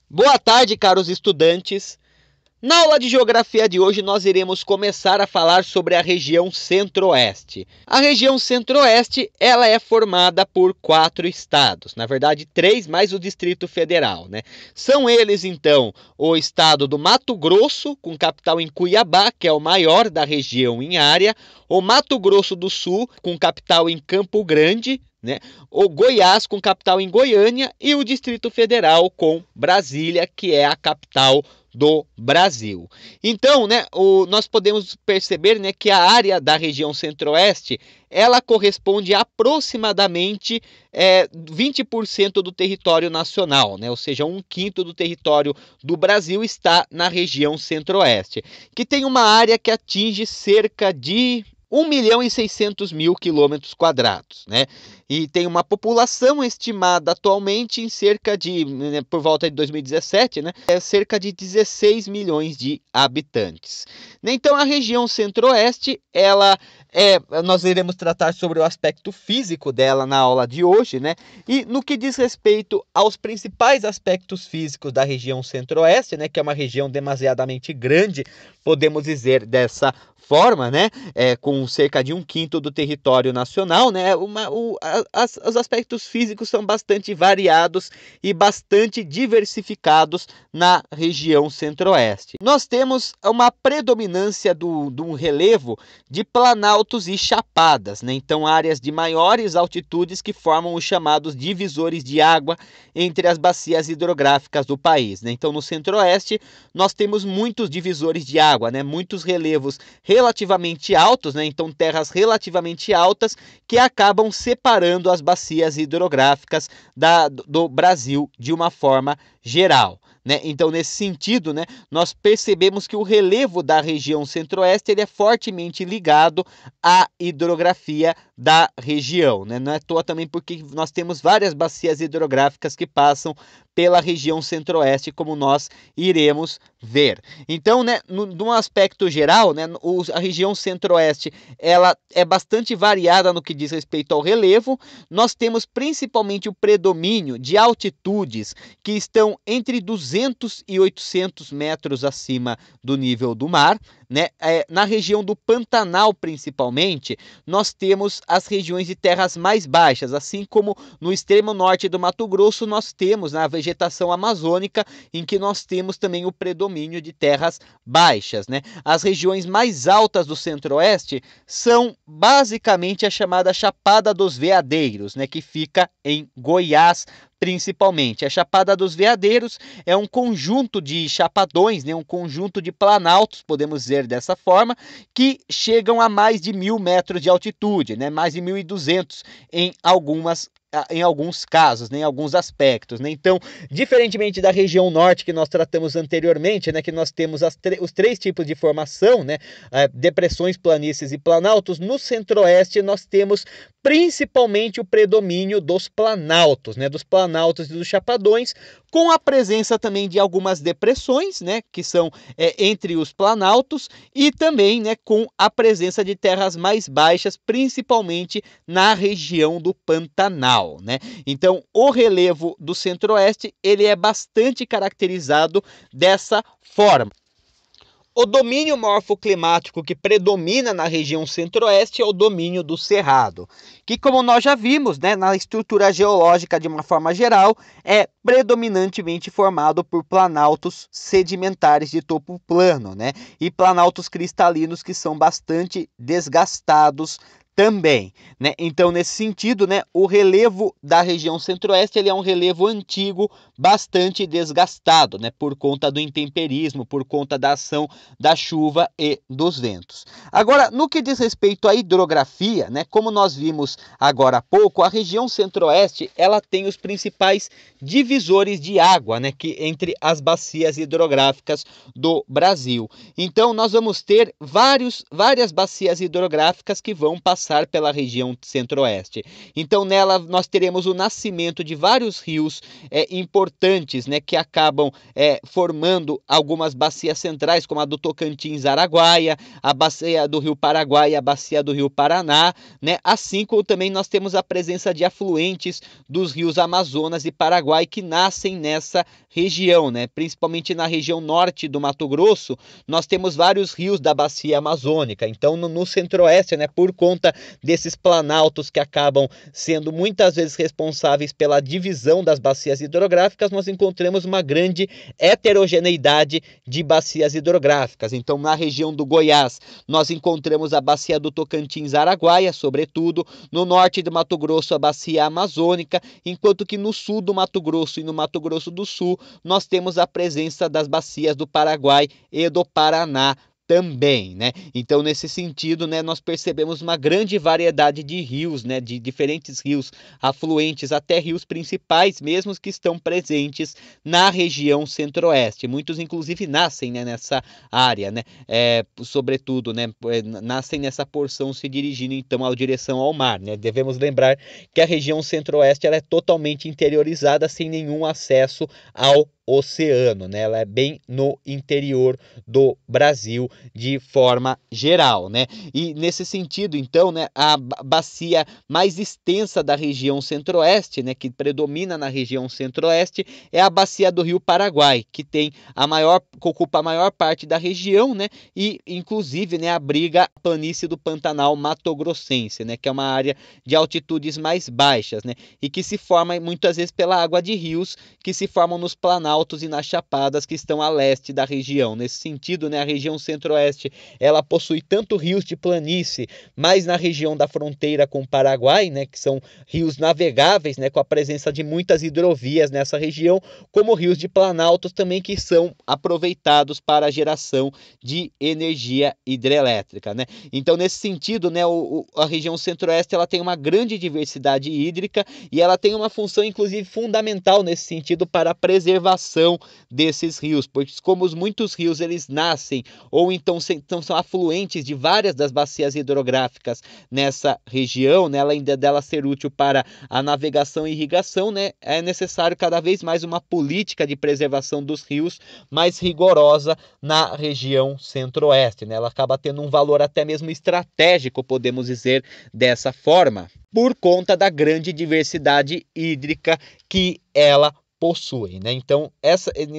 Boa tarde, caros estudantes. Na aula de geografia de hoje, nós iremos começar a falar sobre a região Centro-Oeste. A região Centro-Oeste, ela é formada por 4 estados, na verdade 3 mais o Distrito Federal, né? São eles, então, o estado do Mato Grosso, com capital em Cuiabá, que é o maior da região em área, o Mato Grosso do Sul, com capital em Campo Grande, né? O Goiás, com capital em Goiânia, e o Distrito Federal com Brasília, que é a capital do Brasil. Então, nós podemos perceber, que a área da região Centro-Oeste, ela corresponde a aproximadamente 20% do território nacional, né? Ou seja, 1/5 do território do Brasil está na região Centro-Oeste, que tem uma área que atinge cerca de 1.600.000 quilômetros quadrados, né? E tem uma população estimada atualmente em cerca de, por volta de 2017, cerca de 16 milhões de habitantes. Então, a região Centro-Oeste, nós iremos tratar sobre o aspecto físico dela na aula de hoje, né? E no que diz respeito aos principais aspectos físicos da região Centro-Oeste, né? Que é uma região demasiadamente grande, podemos dizer dessa forma, né? Com cerca de 1/5 do território nacional, né? Os aspectos físicos são bastante variados e bastante diversificados na região Centro-Oeste. Nós temos uma predominância de um relevo de planaltos e chapadas, né? Então, áreas de maiores altitudes que formam os chamados divisores de água entre as bacias hidrográficas do país, né? Então, no Centro-Oeste, nós temos muitos divisores de água, né? Muitos relevos relativamente altos, né? Então, terras relativamente altas que acabam separando as bacias hidrográficas do Brasil de uma forma geral, né? Então, nesse sentido, né, nós percebemos que o relevo da região Centro-Oeste ele é fortemente ligado à hidrografia da região, né? Não é à toa também porque nós temos várias bacias hidrográficas que passam pela região Centro-Oeste, como nós iremos ver. Então, num aspecto geral, a região Centro-Oeste ela é bastante variada no que diz respeito ao relevo. Nós temos principalmente o predomínio de altitudes que estão entre 200 e 800 metros acima do nível do mar, né? Na região do Pantanal, principalmente, nós temos as regiões de terras mais baixas, assim como no extremo norte do Mato Grosso nós temos a vegetação amazônica, em que nós temos também o predomínio de terras baixas, né? As regiões mais altas do Centro-Oeste são basicamente a chamada Chapada dos Veadeiros, né? Que fica em Goiás, principalmente. A Chapada dos Veadeiros é um conjunto de chapadões, né, um conjunto de planaltos, podemos dizer dessa forma, que chegam a mais de 1.000 metros de altitude, né, mais de 1.200 em alguns casos, né, em alguns aspectos, né? Então, diferentemente da região norte que nós tratamos anteriormente, né, que nós temos os 3 tipos de formação, né, depressões, planícies e planaltos, no Centro-Oeste nós temos principalmente o predomínio dos planaltos, né, dos planaltos e dos chapadões, com a presença também de algumas depressões, né, que são entre os planaltos, e também, né, com a presença de terras mais baixas, principalmente na região do Pantanal, né? Então, o relevo do Centro-Oeste, ele é bastante caracterizado dessa forma. O domínio morfoclimático que predomina na região Centro-Oeste é o domínio do Cerrado, que, como nós já vimos, né, na estrutura geológica de uma forma geral, é predominantemente formado por planaltos sedimentares de topo plano, né, e planaltos cristalinos que são bastante desgastados também, né? Então, nesse sentido, né, o relevo da região Centro-Oeste ele é um relevo antigo, bastante desgastado, né, por conta do intemperismo, por conta da ação da chuva e dos ventos. Agora, no que diz respeito à hidrografia, né, como nós vimos agora há pouco, a região Centro-Oeste ela tem os principais divisores de água, né, que entre as bacias hidrográficas do Brasil. Então, nós vamos ter várias bacias hidrográficas que vão passar passar pela região centro-oeste. Então nela nós teremos o nascimento de vários rios importantes, né, que acabam formando algumas bacias centrais, como a do Tocantins-Araguaia, a bacia do Rio Paraguai e a bacia do Rio Paraná, né, assim como também nós temos a presença de afluentes dos rios Amazonas e Paraguai que nascem nessa região, né, principalmente na região norte do Mato Grosso, nós temos vários rios da bacia amazônica. Então no centro-oeste, né, por conta desses planaltos que acabam sendo muitas vezes responsáveis pela divisão das bacias hidrográficas, nós encontramos uma grande heterogeneidade de bacias hidrográficas. Então na região do Goiás nós encontramos a bacia do Tocantins-Araguaia, sobretudo, no norte do Mato Grosso a bacia amazônica, enquanto que no sul do Mato Grosso e no Mato Grosso do Sul nós temos a presença das bacias do Paraguai e do Paraná também, né? Então, nesse sentido, né, nós percebemos uma grande variedade de rios, né, de diferentes rios afluentes, até rios principais mesmo que estão presentes na região centro-oeste. Muitos, inclusive, nascem, né, nessa área, né? Sobretudo, né, nascem nessa porção se dirigindo, então, direção ao mar, né? Devemos lembrar que a região centro-oeste ela é totalmente interiorizada, sem nenhum acesso ao oceano, né? Ela é bem no interior do Brasil de forma geral, né? E nesse sentido, então, né, a bacia mais extensa da região centro-oeste, né, que predomina na região centro-oeste, é a bacia do Rio Paraguai, que ocupa a maior parte da região, né? E inclusive, né, abriga a planície do Pantanal Mato-Grossense, né, que é uma área de altitudes mais baixas, né? E que se forma muitas vezes pela água de rios que se formam nos planaltos e nas chapadas que estão a leste da região. Nesse sentido, né, a região centro-oeste ela possui tanto rios de planície, mas na região da fronteira com o Paraguai, né, que são rios navegáveis, né, com a presença de muitas hidrovias nessa região, como rios de planaltos também que são aproveitados para a geração de energia hidrelétrica, né? Então, nesse sentido, né, a região centro-oeste ela tem uma grande diversidade hídrica e ela tem uma função, inclusive, fundamental nesse sentido para a preservação desses rios, porque como muitos rios eles nascem ou então são afluentes de várias das bacias hidrográficas nessa região, né, além dela ser útil para a navegação e irrigação, né, é necessário cada vez mais uma política de preservação dos rios mais rigorosa na região centro-oeste, né? Ela acaba tendo um valor até mesmo estratégico, podemos dizer dessa forma, por conta da grande diversidade hídrica que ela possui, né? Então,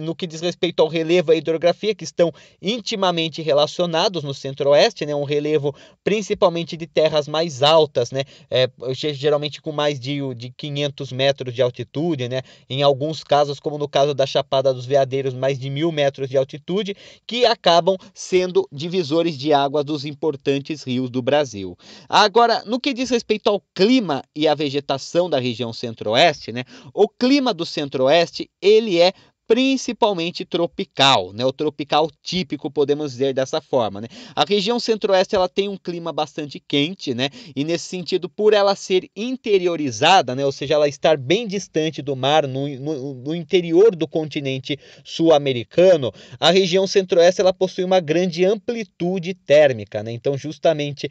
no que diz respeito ao relevo e à hidrografia, que estão intimamente relacionados no centro-oeste, né? Um relevo principalmente de terras mais altas, né? Geralmente com mais de 500 metros de altitude, né? Em alguns casos, como no caso da Chapada dos Veadeiros, mais de 1.000 metros de altitude, que acabam sendo divisores de água dos importantes rios do Brasil. Agora, no que diz respeito ao clima e à vegetação da região centro-oeste, né? O clima do centro-oeste ele é principalmente tropical, né? O tropical típico, podemos dizer dessa forma, né? A região centro-oeste ela tem um clima bastante quente, né? E nesse sentido, por ela ser interiorizada, né? Ou seja, ela estar bem distante do mar, no interior do continente sul-americano, a região centro-oeste ela possui uma grande amplitude térmica, né? Então, justamente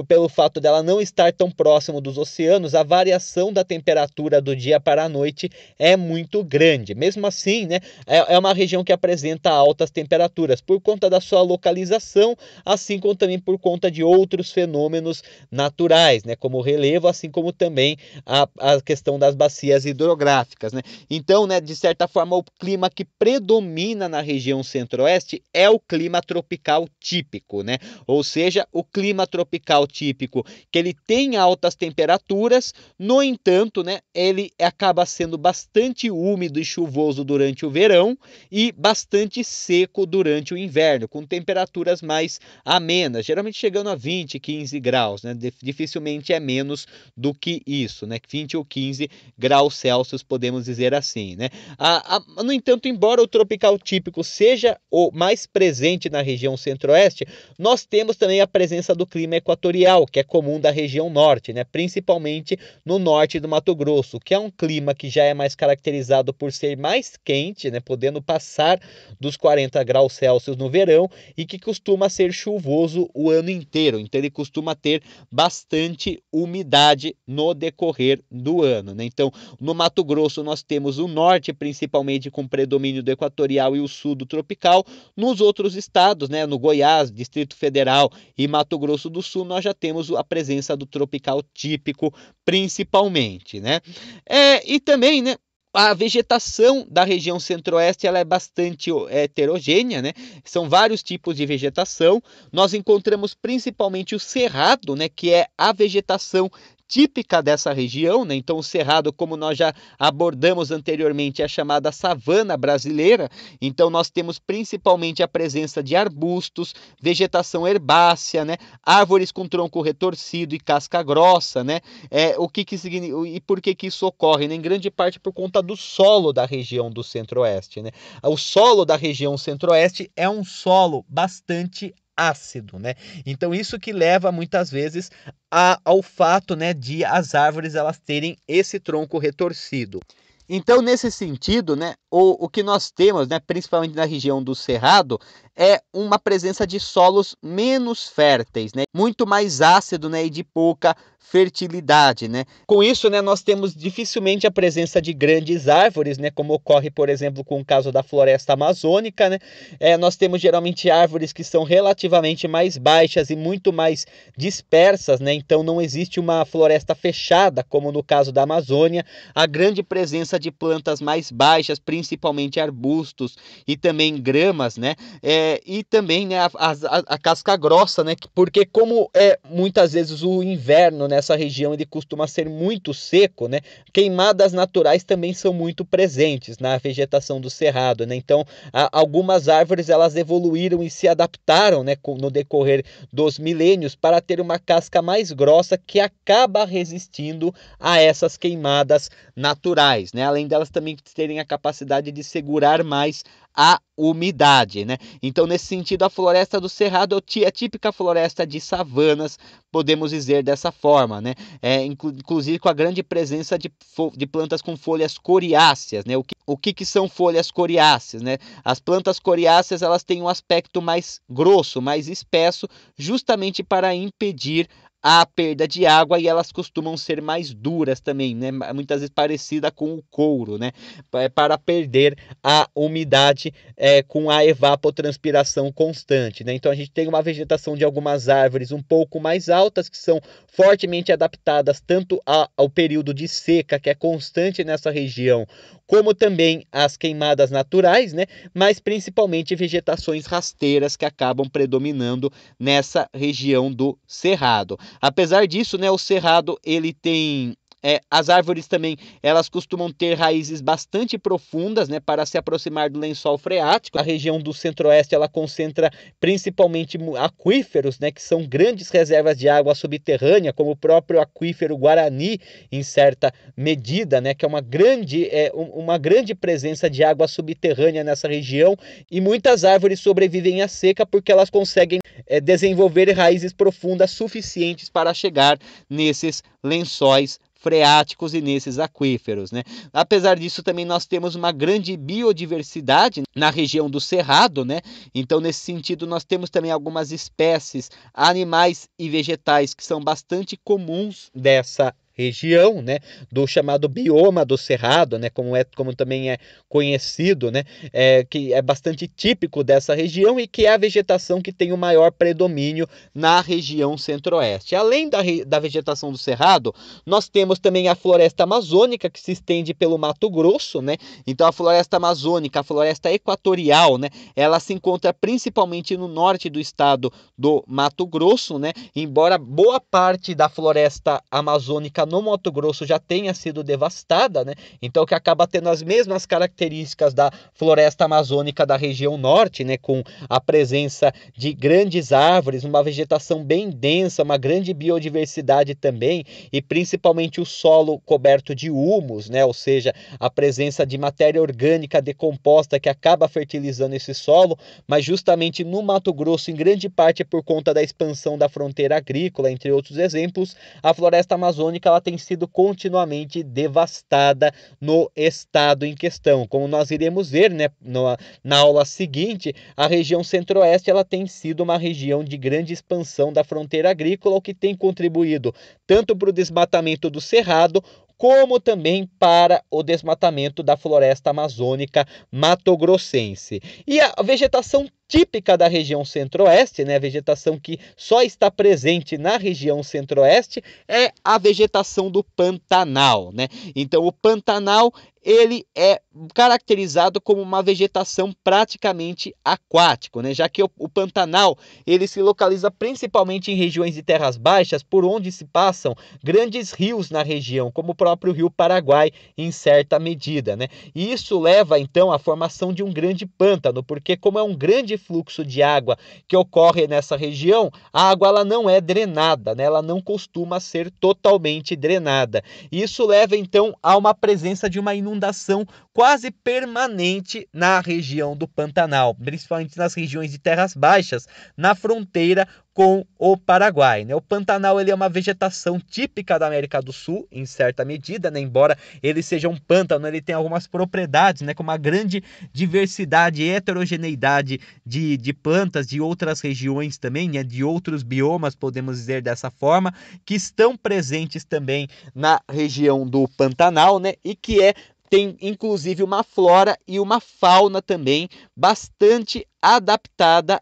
pelo fato dela não estar tão próximo dos oceanos, a variação da temperatura do dia para a noite é muito grande. Mesmo assim, né? É uma região que apresenta altas temperaturas por conta da sua localização, assim como também por conta de outros fenômenos naturais, né, como o relevo, assim como também a questão das bacias hidrográficas, né? Então, né, de certa forma, o clima que predomina na região centro-oeste é o clima tropical típico, né? Ou seja, o clima tropical típico que ele tem altas temperaturas, no entanto, né, ele acaba sendo bastante úmido e chuvoso durante o verão e bastante seco durante o inverno, com temperaturas mais amenas, geralmente chegando a 20, 15 graus, né? Dificilmente é menos do que isso, né? 20 ou 15 graus Celsius, podemos dizer assim, né? No entanto, embora o tropical típico seja o mais presente na região centro-oeste, nós temos também a presença do clima equatorial, que é comum da região norte, né? Principalmente no norte do Mato Grosso, que é um clima que já é mais caracterizado por ser mais quente, quente, né, podendo passar dos 40 graus Celsius no verão e que costuma ser chuvoso o ano inteiro. Então ele costuma ter bastante umidade no decorrer do ano, né? Então, no Mato Grosso nós temos o norte, principalmente com predomínio do equatorial, e o sul do tropical. Nos outros estados, né, no Goiás, Distrito Federal e Mato Grosso do Sul, nós já temos a presença do tropical típico, principalmente, né? E também, né, a vegetação da região centro-oeste ela é bastante heterogênea, né? São vários tipos de vegetação. Nós encontramos principalmente o cerrado, né, que é a vegetação típica dessa região, né? Então o cerrado, como nós já abordamos anteriormente, é a chamada savana brasileira. Então nós temos principalmente a presença de arbustos, vegetação herbácea, né? Árvores com tronco retorcido e casca grossa, né? E por que isso ocorre? Né? Em grande parte por conta do solo da região do centro-oeste, né? O solo da região centro-oeste é um solo bastante ácido, né? Então isso que leva muitas vezes ao fato, né, de as árvores elas terem esse tronco retorcido. Então, nesse sentido, né, o que nós temos, né, principalmente na região do Cerrado, é uma presença de solos menos férteis, né, muito mais ácido, né, e de pouca fertilidade, né. Com isso, né, nós temos dificilmente a presença de grandes árvores, né, como ocorre, por exemplo, com o caso da floresta amazônica, né. Nós temos geralmente árvores que são relativamente mais baixas e muito mais dispersas, né, então não existe uma floresta fechada, como no caso da Amazônia. A grande presença de plantas mais baixas, principalmente arbustos e também gramas, né? E também, né, a casca grossa, né? Porque como muitas vezes o inverno nessa região ele costuma ser muito seco, né? Queimadas naturais também são muito presentes na vegetação do cerrado, né? Então, algumas árvores elas evoluíram e se adaptaram, né, no decorrer dos milênios para ter uma casca mais grossa que acaba resistindo a essas queimadas naturais, né? Além delas também terem a capacidade de segurar mais a umidade, né? Então, nesse sentido, a floresta do Cerrado é a típica floresta de savanas, podemos dizer dessa forma, né? Inclusive com a grande presença de plantas com folhas coriáceas, né? O que são folhas coriáceas, né? As plantas coriáceas, elas têm um aspecto mais grosso, mais espesso, justamente para impedir a perda de água, e elas costumam ser mais duras também, né? Muitas vezes parecida com o couro, né? Para perder a umidade com a evapotranspiração constante, né? Então a gente tem uma vegetação de algumas árvores um pouco mais altas, que são fortemente adaptadas tanto ao período de seca, que é constante nessa região, como também as queimadas naturais, né? Mas principalmente vegetações rasteiras que acabam predominando nessa região do Cerrado. Apesar disso, né, o Cerrado ele tem as árvores também, elas costumam ter raízes bastante profundas, né, para se aproximar do lençol freático. A região do centro-oeste, ela concentra principalmente aquíferos, né, que são grandes reservas de água subterrânea, como o próprio aquífero Guarani, em certa medida, né, que é uma grande presença de água subterrânea nessa região, e muitas árvores sobrevivem à seca porque elas conseguem desenvolver raízes profundas suficientes para chegar nesses lençóis freáticos e nesses aquíferos, né? Apesar disso, também nós temos uma grande biodiversidade na região do Cerrado, né? Então, nesse sentido, nós temos também algumas espécies animais e vegetais que são bastante comuns dessa região, né, do chamado bioma do Cerrado, né, como também é conhecido, né, que é bastante típico dessa região e que é a vegetação que tem o maior predomínio na região centro-oeste. Além da vegetação do Cerrado, nós temos também a floresta amazônica, que se estende pelo Mato Grosso, né, então a floresta amazônica, a floresta equatorial, né, ela se encontra principalmente no norte do estado do Mato Grosso, né, embora boa parte da floresta amazônica no Mato Grosso já tenha sido devastada, né? Então que acaba tendo as mesmas características da floresta amazônica da região norte, né? Com a presença de grandes árvores, uma vegetação bem densa, uma grande biodiversidade também, e principalmente o solo coberto de humus, né? Ou seja, a presença de matéria orgânica decomposta que acaba fertilizando esse solo, mas justamente no Mato Grosso, em grande parte por conta da expansão da fronteira agrícola, entre outros exemplos, a floresta amazônica ela tem sido continuamente devastada no estado em questão. Como nós iremos ver, né, na aula seguinte, a região centro-oeste ela tem sido uma região de grande expansão da fronteira agrícola, o que tem contribuído tanto para o desmatamento do cerrado, como também para o desmatamento da floresta amazônica mato-grossense. E a vegetação típica da região centro-oeste, né, a vegetação que só está presente na região centro-oeste, é a vegetação do Pantanal, né? Então o Pantanal ele é caracterizado como uma vegetação praticamente aquático, né? Já que o Pantanal ele se localiza principalmente em regiões de terras baixas, por onde se passam grandes rios na região, como o próprio Rio Paraguai, em certa medida, né? E isso leva então à formação de um grande pântano, porque como é um grande fluxo de água que ocorre nessa região, a água ela não é drenada, né? Ela não costuma ser totalmente drenada. Isso leva então a uma presença de uma inundação quase permanente na região do Pantanal, principalmente nas regiões de terras baixas, na fronteira com o Paraguai, né? O Pantanal ele é uma vegetação típica da América do Sul, em certa medida, né? Embora ele seja um pântano, ele tem algumas propriedades, né? Com uma grande diversidade e heterogeneidade de plantas de outras regiões também, né? De outros biomas, podemos dizer dessa forma, que estão presentes também na região do Pantanal, né? E que tem inclusive uma flora e uma fauna também bastante adaptada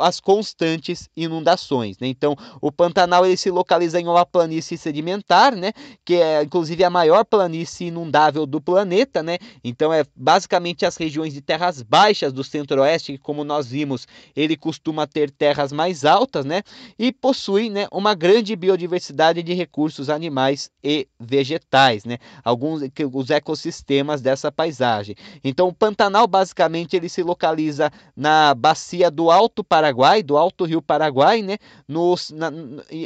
às constantes inundações, né? Então, o Pantanal ele se localiza em uma planície sedimentar, né? Que é inclusive a maior planície inundável do planeta, né? Então, é basicamente as regiões de terras baixas do centro-oeste, que como nós vimos, ele costuma ter terras mais altas, né? E possui, né, uma grande biodiversidade de recursos animais e vegetais, né? Alguns os ecossistemas dessa paisagem. Então, o Pantanal basicamente ele se localiza na bacia do Alto Paraguai, do Alto Rio Paraguai, né,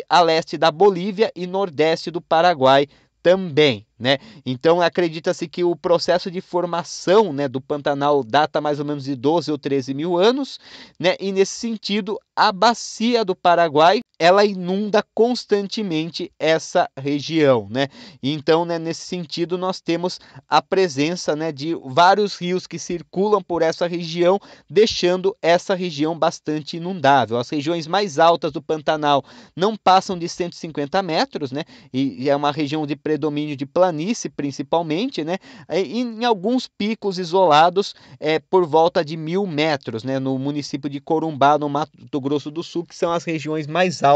a leste da Bolívia e nordeste do Paraguai também, né? Então acredita-se que o processo de formação, né, do Pantanal data mais ou menos de 12 ou 13 mil anos, né? E nesse sentido a bacia do Paraguai ela inunda constantemente essa região, né? Então, né, nesse sentido nós temos a presença, né, de vários rios que circulam por essa região, deixando essa região bastante inundável. As regiões mais altas do Pantanal não passam de 150 metros, né? E é uma região de predomínio de planície, principalmente, né? E em alguns picos isolados, por volta de 1.000 metros, né? No município de Corumbá, no Mato Grosso do Sul, que são as regiões mais altas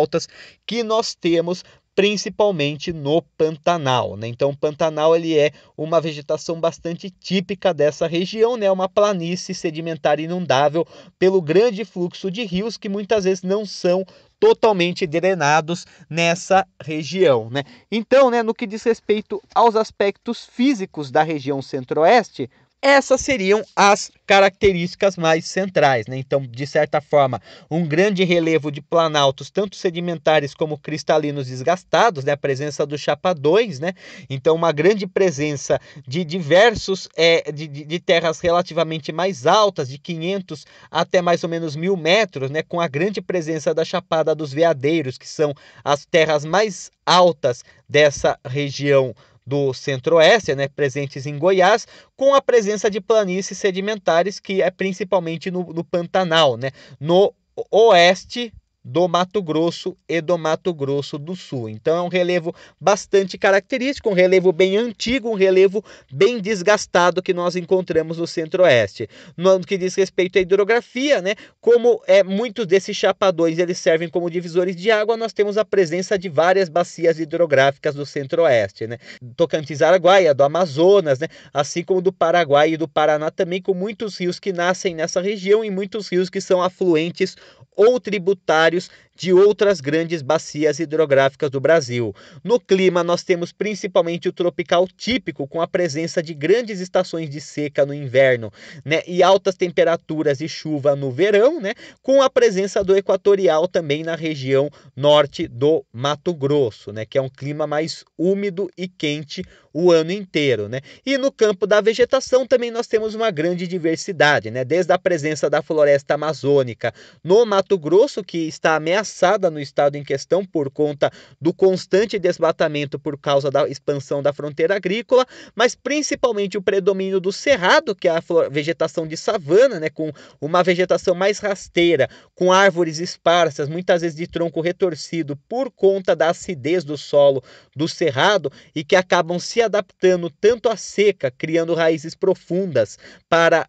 que nós temos, principalmente no Pantanal, né? Então, o Pantanal ele é uma vegetação bastante típica dessa região, né? Uma planície sedimentar inundável pelo grande fluxo de rios que muitas vezes não são totalmente drenados nessa região, né? Então, né, no que diz respeito aos aspectos físicos da região centro-oeste, essas seriam as características mais centrais, né? Então, de certa forma, um grande relevo de planaltos, tanto sedimentares como cristalinos desgastados, né? A presença dos chapadões, né? Então, uma grande presença de diversos, de terras relativamente mais altas, de 500 até mais ou menos 1.000 metros, né? Com a grande presença da Chapada dos Veadeiros, que são as terras mais altas dessa região do centro-oeste, né, presentes em Goiás, com a presença de planícies sedimentares, que é principalmente no Pantanal, né, no oeste do Mato Grosso e do Mato Grosso do Sul. Então é um relevo bastante característico, um relevo bem antigo, um relevo bem desgastado que nós encontramos no centro-oeste. No que diz respeito à hidrografia, né, como muitos desses chapadões eles servem como divisores de água, nós temos a presença de várias bacias hidrográficas do centro-oeste, né, Tocantins, Araguaia, do Amazonas, né, assim como do Paraguai e do Paraná também, com muitos rios que nascem nessa região e muitos rios que são afluentes ou tributários de outras grandes bacias hidrográficas do Brasil. No clima, nós temos principalmente o tropical típico, com a presença de grandes estações de seca no inverno, né, e altas temperaturas e chuva no verão, né, com a presença do equatorial também na região norte do Mato Grosso, né, que é um clima mais úmido e quente o ano inteiro, né? E no campo da vegetação também nós temos uma grande diversidade, né? Desde a presença da floresta amazônica no Mato Grosso, que está ameaçada ameaçada no estado em questão por conta do constante desmatamento por causa da expansão da fronteira agrícola, mas principalmente o predomínio do cerrado, que é a vegetação de savana, né, com uma vegetação mais rasteira, com árvores esparsas, muitas vezes de tronco retorcido por conta da acidez do solo do cerrado e que acabam se adaptando tanto à seca, criando raízes profundas para,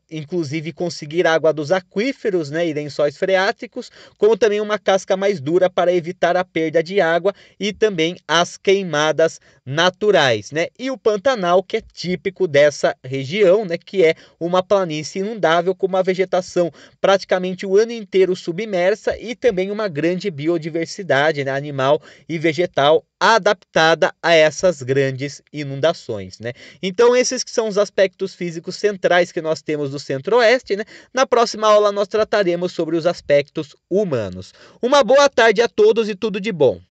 inclusive, conseguir água dos aquíferos, né, e lençóis freáticos, como também uma casca mais dura para evitar a perda de água e também as queimadas naturais, né? E o Pantanal, que é típico dessa região, né, que é uma planície inundável com uma vegetação praticamente o ano inteiro submersa e também uma grande biodiversidade, né, animal e vegetal adaptada a essas grandes inundações, né? Então esses que são os aspectos físicos centrais que nós temos do Centro-Oeste, né? Na próxima aula nós trataremos sobre os aspectos humanos. Uma boa tarde a todos e tudo de bom.